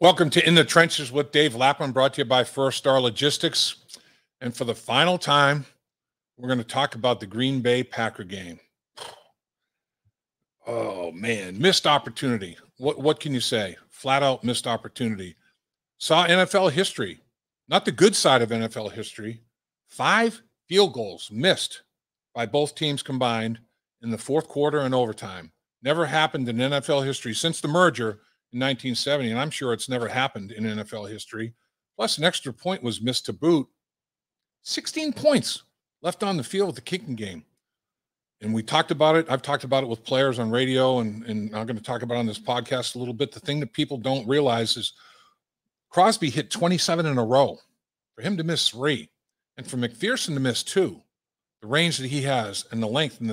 Welcome to In the Trenches with Dave Lapham, brought to you by First Star Logistics. And for the final time, we're going to talk about the Green Bay Packer game. Oh, man, missed opportunity. What can you say? Flat out missed opportunity. Saw NFL history, not the good side of NFL history. 5 field goals missed by both teams combined in the fourth quarter and overtime. Never happened in NFL history since the merger in 1970, and I'm sure it's never happened in NFL history. Plus, an extra point was missed to boot. 16 points left on the field with the kicking game. And we talked about it. I've talked about it with players on radio, and I'm going to talk about it on this podcast a little bit. The thing that people don't realize is Crosby hit 27 in a row. For him to miss 3, and for McPherson to miss 2, the range that he has and the length and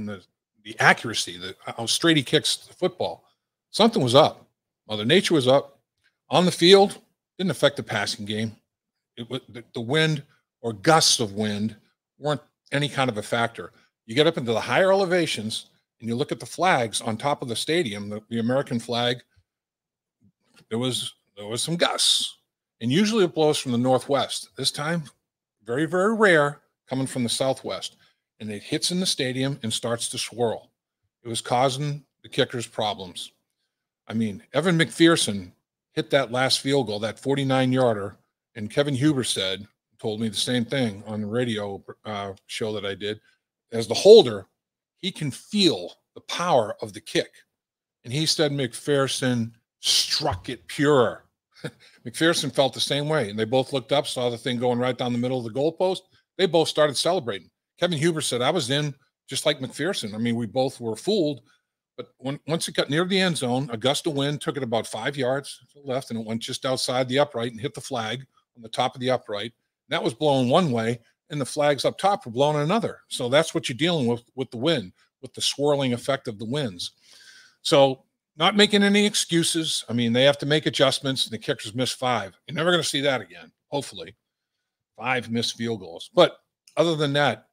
the accuracy, how straight he kicks the football, something was up. Mother Nature was up. On the field, didn't affect the passing game. The wind or gusts of wind weren't any kind of a factor. You get up into the higher elevations and you look at the flags on top of the stadium, the American flag, there was some gusts. And usually it blows from the northwest. This time, very, very rare, coming from the southwest. And it hits in the stadium and starts to swirl. It was causing the kickers problems. I mean, Evan McPherson hit that last field goal, that 49-yarder, and Kevin Huber told me the same thing on the radio show that I did. As the holder, he can feel the power of the kick. And he said McPherson struck it pure. McPherson felt the same way, and they both looked up, saw the thing going right down the middle of the goalpost. They both started celebrating. Kevin Huber said, I was in just like McPherson. I mean, we both were fooled. But once it got near the end zone, a gust of wind took it about 5 yards to the left, and it went just outside the upright and hit the flag on the top of the upright. That was blowing one way, and the flags up top were blowing another. So that's what you're dealing with the wind, with the swirling effect of the winds. So not making any excuses. I mean, they have to make adjustments, and the kickers missed 5. You're never going to see that again, hopefully. 5 missed field goals. But other than that,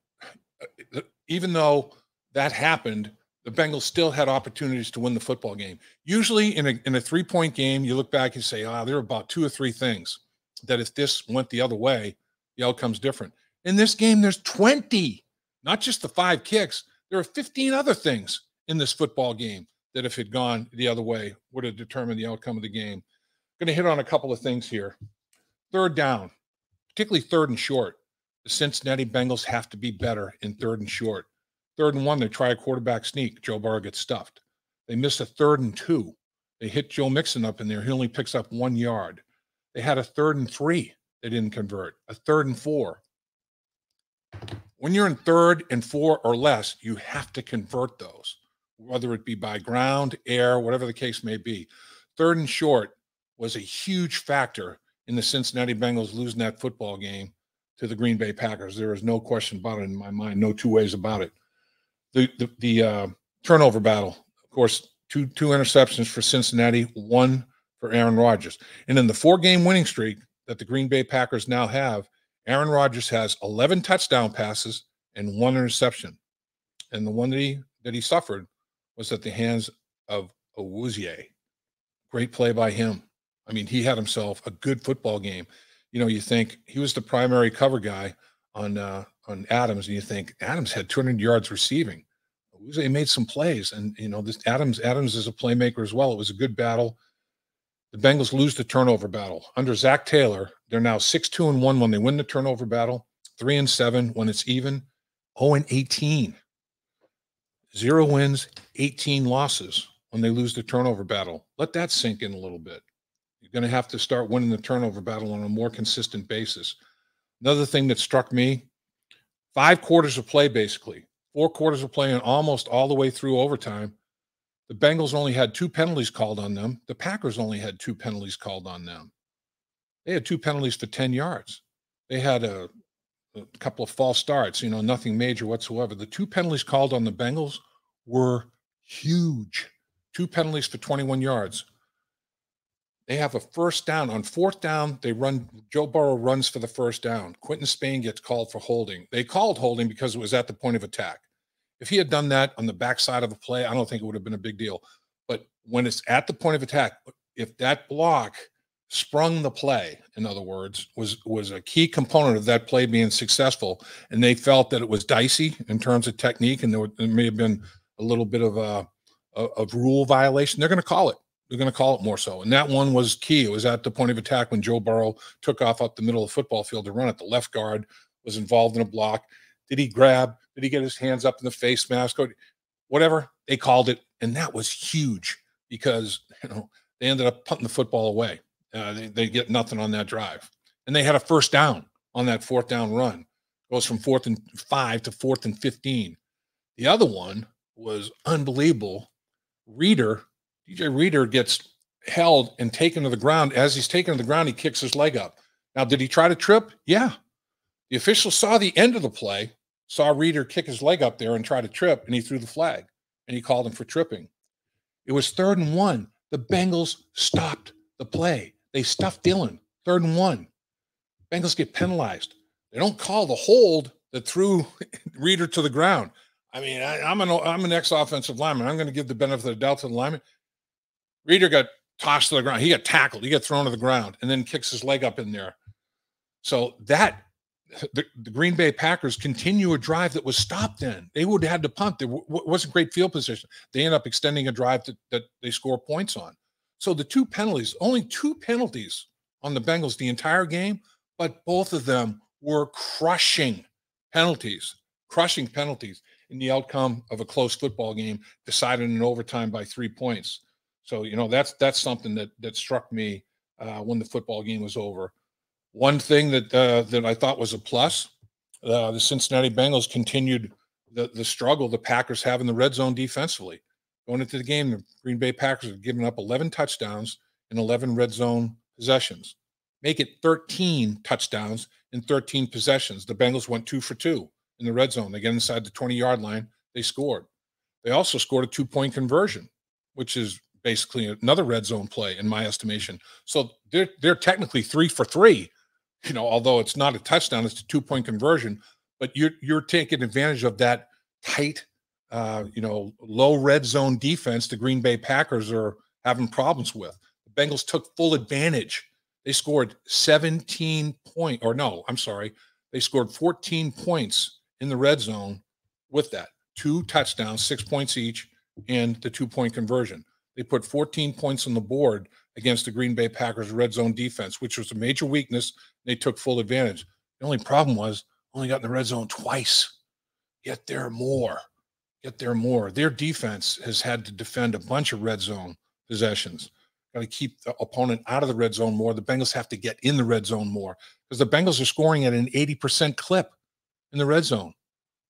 even though that happened, the Bengals still had opportunities to win the football game. Usually in a 3-point game, you look back and say, there are about 2 or 3 things that if this went the other way, the outcome's different. In this game, there's 20, not just the 5 kicks. There are 15 other things in this football game that if it had gone the other way would have determined the outcome of the game. I'm going to hit on a couple of things here. 3rd down, particularly 3rd and short. The Cincinnati Bengals have to be better in 3rd and short. 3rd and 1, they try a quarterback sneak. Joe Burrow gets stuffed. They miss a 3rd and 2. They hit Joe Mixon up in there. He only picks up 1 yard. They had a 3rd and 3. They didn't convert. A 3rd and 4. When you're in 3rd and 4 or less, you have to convert those, whether it be by ground, air, whatever the case may be. 3rd and short was a huge factor in the Cincinnati Bengals losing that football game to the Green Bay Packers. There is no question about it in my mind, no 2 ways about it. The turnover battle, of course, two interceptions for Cincinnati, 1 for Aaron Rodgers. And in the 4-game winning streak that the Green Bay Packers now have, Aaron Rodgers has 11 touchdown passes and 1 interception. And the one that he suffered was at the hands of Awuzie. Great play by him. I mean, he had himself a good football game. You know, you think he was the primary cover guy on Adams, and you think Adams had 200 yards receiving. Awuzie made some plays, and you know, this Adams is a playmaker as well. It was a good battle. The Bengals lose the turnover battle under Zach Taylor. They're now 6-2-1 when they win the turnover battle. 3-7 when it's even. 0-18. 0 wins, 18 losses when they lose the turnover battle. Let that sink in a little bit. You're going to have to start winning the turnover battle on a more consistent basis. Another thing that struck me, 5 quarters of play, basically. 4 quarters of play and almost all the way through overtime. The Bengals only had 2 penalties called on them. The Packers only had 2 penalties called on them. They had 2 penalties for 10 yards. They had a couple of false starts, you know, nothing major whatsoever. The 2 penalties called on the Bengals were huge. 2 penalties for 21 yards. They have a first down. On 4th down, Joe Burrow runs for the first down. Quentin Spain gets called for holding. They called holding because it was at the point of attack. If he had done that on the backside of the play, I don't think it would have been a big deal. But when it's at the point of attack, if that block sprung the play, in other words, was a key component of that play being successful. And they felt that it was dicey in terms of technique, and there may have been a little bit of a rule violation. They're going to call it. They're going to call it more so. And that one was key. It was at the point of attack when Joe Burrow took off up the middle of the football field to run it. The left guard was involved in a block. Did he grab? Did he get his hands up in the face mask? Whatever, they called it. And that was huge because, they ended up punting the football away. They get nothing on that drive. And they had a first down on that fourth down run. It goes from 4th and 5 to 4th and 15. The other one was unbelievable. DJ Reader gets held and taken to the ground. As he's taken to the ground, he kicks his leg up. Now, did he try to trip? Yeah. The official saw the end of the play, saw Reader kick his leg up there and try to trip, and he threw the flag, and he called him for tripping. It was 3rd and 1. The Bengals stopped the play. They stuffed Dillon. 3rd and 1. Bengals get penalized. They don't call the hold that threw Reader to the ground. I mean, I'm an ex-offensive lineman. I'm going to give the benefit of the doubt to the lineman. Reader got tossed to the ground. He got tackled. He got thrown to the ground and then kicks his leg up in there. So the Green Bay Packers continue a drive that was stopped then. They would have had to punt. There wasn't great field position. They end up extending a drive that they score points on. So the two penalties, only 2 penalties on the Bengals the entire game, but both of them were crushing penalties in the outcome of a close football game decided in overtime by 3 points. So, that's something that struck me when the football game was over. One thing that I thought was a plus, the Cincinnati Bengals continued the struggle the Packers have in the red zone defensively. Going into the game, the Green Bay Packers have given up 11 touchdowns in 11 red zone possessions. Make it 13 touchdowns in 13 possessions. The Bengals went 2 for 2 in the red zone. They get inside the 20-yard line. They scored. They also scored a 2-point conversion, which is basically another red zone play in my estimation. So they're technically 3 for 3, although it's not a touchdown, it's a 2-point conversion, but you're taking advantage of that tight, low red zone defense the Green Bay Packers are having problems with. The Bengals took full advantage. They scored 17 points, or no, I'm sorry. They scored 14 points in the red zone with that. 2 touchdowns, 6 points each, and the 2-point conversion. They put 14 points on the board against the Green Bay Packers red zone defense, which was a major weakness. They took full advantage. The only problem was only got in the red zone twice. Get there more. Their defense has had to defend a bunch of red zone possessions. Got to keep the opponent out of the red zone more. The Bengals have to get in the red zone more because the Bengals are scoring at an 80% clip in the red zone.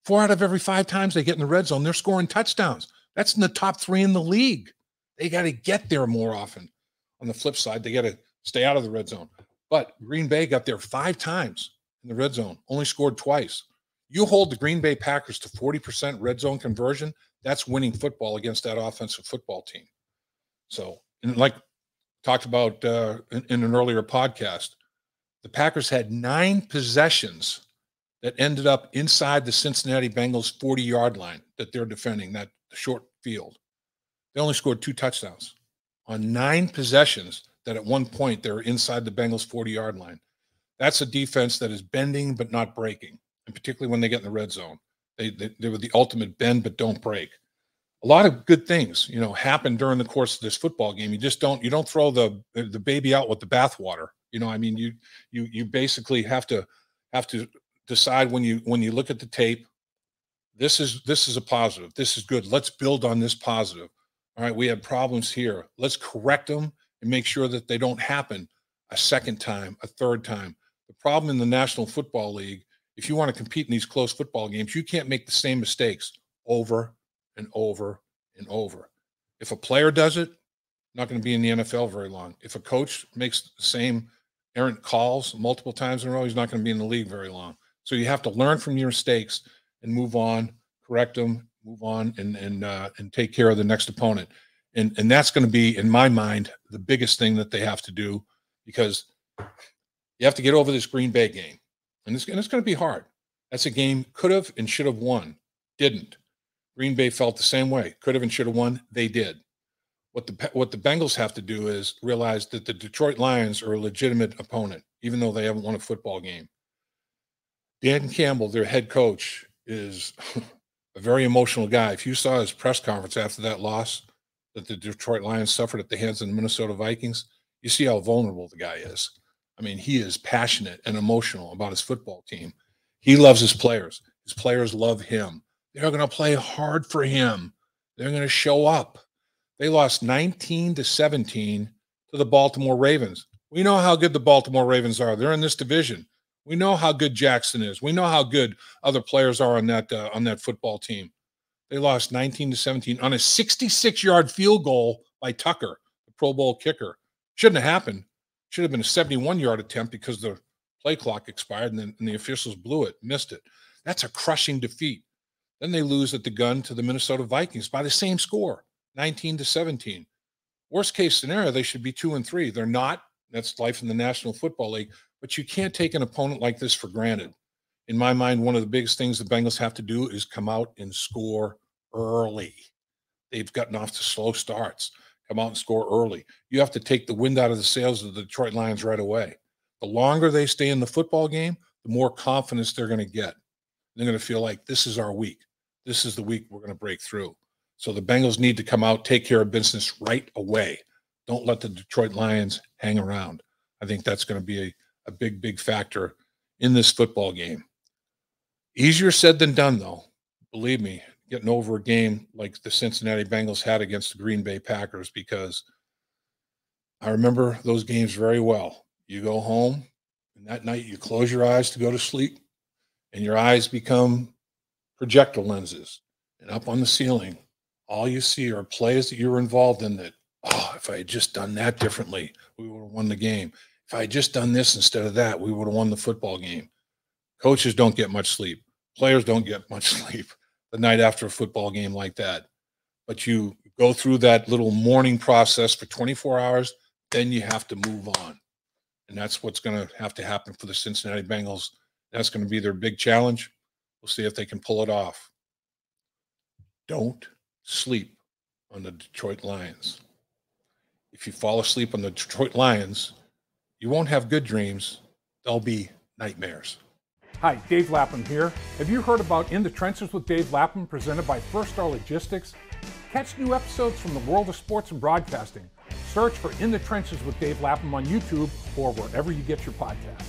4 out of every 5 times they get in the red zone, they're scoring touchdowns. That's in the top 3 in the league. They got to get there more often. On the flip side, they got to stay out of the red zone. But Green Bay got there 5 times in the red zone, only scored twice. You hold the Green Bay Packers to 40% red zone conversion, that's winning football against that offensive football team. So, and like talked about in an earlier podcast, the Packers had 9 possessions that ended up inside the Cincinnati Bengals 40-yard line that they're defending, that short field. They only scored 2 touchdowns on 9 possessions that at one point they were inside the Bengals 40-yard line. That's a defense that is bending but not breaking, and particularly when they get in the red zone. They were the ultimate bend but don't break. A lot of good things, happen during the course of this football game. You don't throw the baby out with the bathwater. You basically have to decide when you look at the tape, this is a positive. This is good. Let's build on this positive. All right, we have problems here. Let's correct them and make sure that they don't happen a second time, a third time. The problem in the National Football League, if you want to compete in these close football games, you can't make the same mistakes over and over and over. If a player does it, not going to be in the NFL very long. If a coach makes the same errant calls multiple times in a row, he's not going to be in the league very long. So you have to learn from your mistakes and move on, correct them, move on, and take care of the next opponent. And that's going to be, in my mind, the biggest thing that they have to do, because you have to get over this Green Bay game. And it's going to be hard. That's a game could have and should have won. Didn't. Green Bay felt the same way. Could have and should have won. They did. What the Bengals have to do is realize that the Detroit Lions are a legitimate opponent, even though they haven't won a football game. Dan Campbell, their head coach, is a very emotional guy. If you saw his press conference after that loss that the Detroit Lions suffered at the hands of the Minnesota Vikings, you see how vulnerable the guy is. I mean, he is passionate and emotional about his football team. He loves his players. His players love him. They're going to play hard for him. They're going to show up. They lost 19-17 to the Baltimore Ravens. We know how good the Baltimore Ravens are. They're in this division. We know how good Jackson is. We know how good other players are on that football team. They lost 19-17 on a 66-yard field goal by Tucker, the Pro Bowl kicker. Shouldn't have happened. Should have been a 71-yard attempt because the play clock expired and the officials blew it, missed it. That's a crushing defeat. Then they lose at the gun to the Minnesota Vikings by the same score, 19-17. Worst case scenario, they should be 2-3. They're not. That's life in the National Football League. But you can't take an opponent like this for granted. In my mind, one of the biggest things the Bengals have to do is come out and score early. They've gotten off to slow starts. Come out and score early. You have to take the wind out of the sails of the Detroit Lions right away. The longer they stay in the football game, the more confidence they're going to get. They're going to feel like this is our week. This is the week we're going to break through. So the Bengals need to come out, take care of business right away. Don't let the Detroit Lions hang around. I think that's going to be a big, big factor in this football game. Easier said than done, though. Believe me, getting over a game like the Cincinnati Bengals had against the Green Bay Packers, because I remember those games very well. You go home, and that night you close your eyes to go to sleep, and your eyes become projector lenses. And up on the ceiling, all you see are plays that you were involved in that, if I had just done that differently, we would have won the game. If I had just done this instead of that, we would have won the football game. Coaches don't get much sleep. Players don't get much sleep the night after a football game like that. But you go through that little mourning process for 24 hours, then you have to move on. And that's what's going to have to happen for the Cincinnati Bengals. That's going to be their big challenge. We'll see if they can pull it off. Don't sleep on the Detroit Lions. If you fall asleep on the Detroit Lions, you won't have good dreams. They'll be nightmares. Hi, Dave Lapham here. Have you heard about In the Trenches with Dave Lapham, presented by First Star Logistics? Catch new episodes from the world of sports and broadcasting. Search for In the Trenches with Dave Lapham on YouTube or wherever you get your podcasts.